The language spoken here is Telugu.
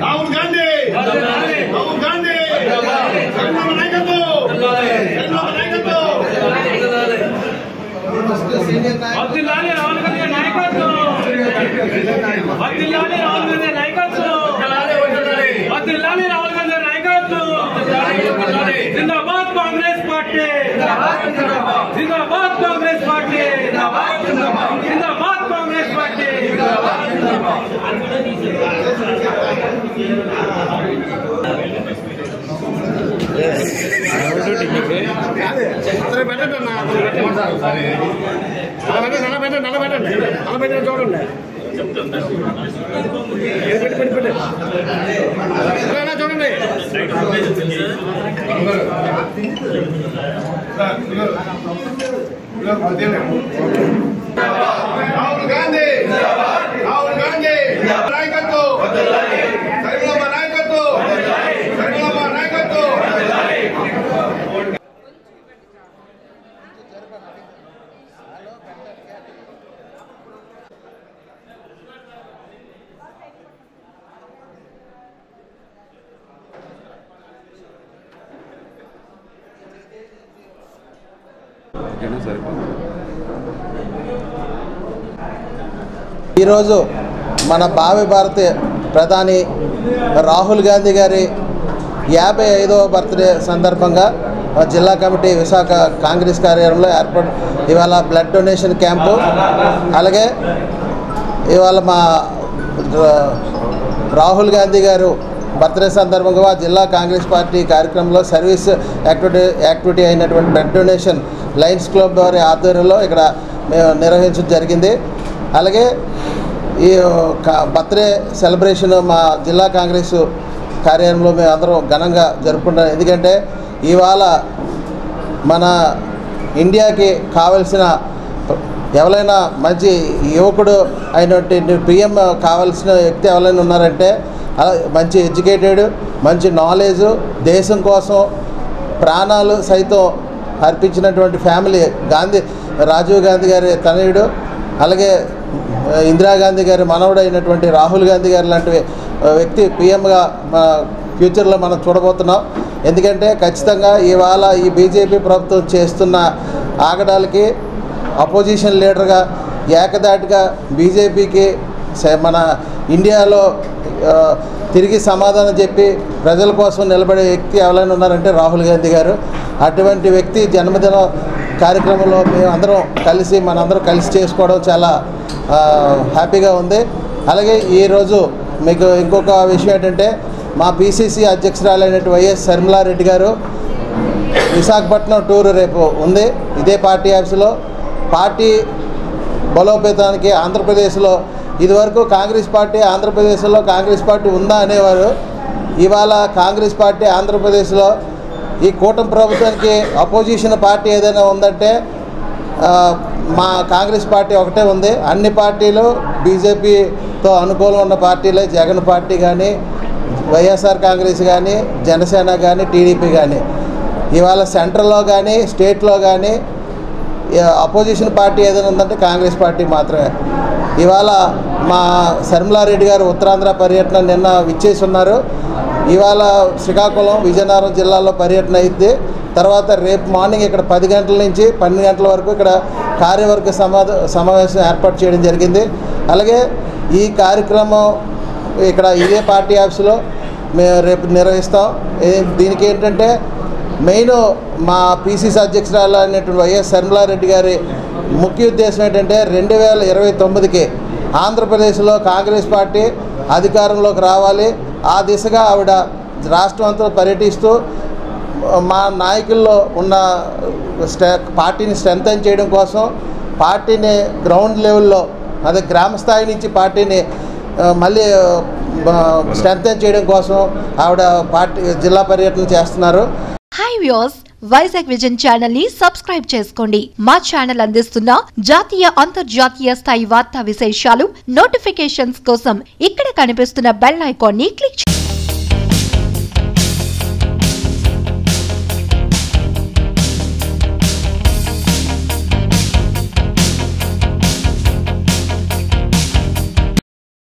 రాహుల్ గాంధీ రాహుల్ గాంధీ చంద్రబాబు నాయకత్వం చంద్రబాబు నాయకత్వం వర్ధిల్లాలి రాహుల్ గాంధీ నాయకత్వం వర్ధిల్లాలి రాహుల్ గాంధీ నాయకత్వం వర్ధిల్లాలి రాహుల్ గాంధీ నాయకత్వం జిందాబాద్ కాంగ్రెస్ పార్టీ జిందాబాద్ కాంగ్రెస్ పార్టీ జిందాబాద్ కాంగ్రెస్ పార్టీ చూడండి రాహుల్ గాంధీ రాహుల్ గాంధీ నాయకత్వం చంద్రబాబు నాయకత్వం చంద్రబాబు నాయకత్వం ఈరోజు మన భావి భారత ప్రధాని రాహుల్ గాంధీ గారి 55వ బర్త్డే సందర్భంగా జిల్లా కమిటీ విశాఖ కాంగ్రెస్ కార్యాలయంలో ఇవాళ బ్లడ్ డొనేషన్ క్యాంపు, అలాగే ఇవాళ మా రాహుల్ గాంధీ గారు బర్త్డే సందర్భంగా జిల్లా కాంగ్రెస్ పార్టీ కార్యక్రమంలో సర్వీస్ యాక్టివిటీ అయినటువంటి బ్లడ్ డొనేషన్ లయన్స్ క్లబ్ వారి ఆధ్వర్యంలో ఇక్కడ మేము నిర్వహించడం జరిగింది. అలాగే ఈ బర్త్డే సెలబ్రేషన్ మా జిల్లా కాంగ్రెస్ కార్యాలయంలో మేము అందరం ఘనంగా జరుపుకుంటాం. ఎందుకంటే ఇవాళ మన ఇండియాకి కావలసిన ఎవరైనా మంచి యువకుడు అయినటువంటి పిఎం కావాల్సిన వ్యక్తి ఎవరైనా ఉన్నారంటే మంచి ఎడ్యుకేటెడ్, మంచి నాలెడ్జ్, దేశం కోసం ప్రాణాలు సైతం అర్పించినటువంటి ఫ్యామిలీ రాజీవ్ గాంధీ గారి తనయుడు, అలాగే ఇందిరాగాంధీ గారి మనవడు అయినటువంటి రాహుల్ గాంధీ గారు లాంటి వ్యక్తి పిఎంగా ఫ్యూచర్లో మనం చూడబోతున్నాం. ఎందుకంటే ఖచ్చితంగా ఇవాళ ఈ బీజేపీ ప్రభుత్వం చేస్తున్న ఆగడాలకి అపోజిషన్ లీడర్గా ఏకదాటిగా బీజేపీకి మన ఇండియాలో తిరిగి సమాధానం చెప్పి ప్రజల కోసం నిలబడే వ్యక్తి ఎవరైనా ఉన్నారంటే రాహుల్ గాంధీ గారు. అటువంటి వ్యక్తి జన్మదిన కార్యక్రమంలో మేము అందరం మనందరం కలిసి చేసుకోవడం చాలా హ్యాపీగా ఉంది. అలాగే ఈరోజు మీకు ఇంకొక విషయం ఏంటంటే మా పిసిసి అధ్యక్షురాలైనటువంటి వైఎస్ శర్మిలారెడ్డి గారు విశాఖపట్నం టూర్ రేపు ఉంది. ఇదే పార్టీ ఆఫీసులో పార్టీ బలోపేతానికి ఆంధ్రప్రదేశ్లో ఇదివరకు కాంగ్రెస్ పార్టీ ఆంధ్రప్రదేశ్లో కాంగ్రెస్ పార్టీ ఉందా అనేవారు. ఇవాళ కాంగ్రెస్ పార్టీ ఆంధ్రప్రదేశ్లో ఈ కూటమి ప్రభుత్వానికి అపోజిషన్ పార్టీ ఏదైనా ఉందంటే మా కాంగ్రెస్ పార్టీ ఒకటే ఉంది. అన్ని పార్టీలు బీజేపీతో అనుకూలం ఉన్న పార్టీలే. జగన్ పార్టీ కానీ, వైఎస్ఆర్ కాంగ్రెస్ కానీ, జనసేన కానీ, టీడీపీ కానీ. ఇవాళ సెంట్రల్లో కానీ స్టేట్లో కానీ అపోజిషన్ పార్టీ ఏదైనా ఉందంటే కాంగ్రెస్ పార్టీ మాత్రమే. ఇవాళ మా శర్మిలారెడ్డి గారు ఉత్తరాంధ్ర పర్యటన నిన్న విచ్చేసి ఉన్నారు. ఇవాళ శ్రీకాకుళం, విజయనగరం జిల్లాలో పర్యటన అయితే తర్వాత రేపు మార్నింగ్ ఇక్కడ 10 గంటల నుంచి 12 గంటల వరకు ఇక్కడ కార్యవర్గ సమావేశం ఏర్పాటు చేయడం జరిగింది. అలాగే ఈ కార్యక్రమం ఇక్కడ ఇదే పార్టీ ఆఫీసులో మేము రేపు నిర్వహిస్తాం. దీనికి ఏంటంటే మెయిన్ మా పిసిసి అధ్యక్షురాలు అనేటువంటి వైఎస్ శర్మిలారెడ్డి గారి ముఖ్య ఉద్దేశం ఏంటంటే 2029కి ఆంధ్రప్రదేశ్లో కాంగ్రెస్ పార్టీ అధికారంలోకి రావాలి. ఆ దిశగా ఆవిడ రాష్ట్రం అంతా పర్యటిస్తూ మా నాయకుల్లో ఉన్న పార్టీని స్ట్రెంథెన్ చేయడం కోసం, పార్టీని గ్రౌండ్ లెవెల్లో అదే గ్రామ స్థాయి నుంచి పార్టీని మళ్ళీ స్ట్రెంథెన్ చేయడం కోసం ఆవిడ పార్టీ జిల్లా పర్యటన చేస్తున్నారు. Hi viewers, Vizag vision channel ని సబ్స్క్రైబ్ చేసుకోండి. మా ఛానల్ అందిస్తున్న జాతీయ అంతర్జాతీయ స్థాయి వార్తా విశేషాలు నోటిఫికేషన్స్ కోసం ఇక్కడ కనిపిస్తున్న బెల్ ఐకాన్ ని క్లిక్ చేయండి.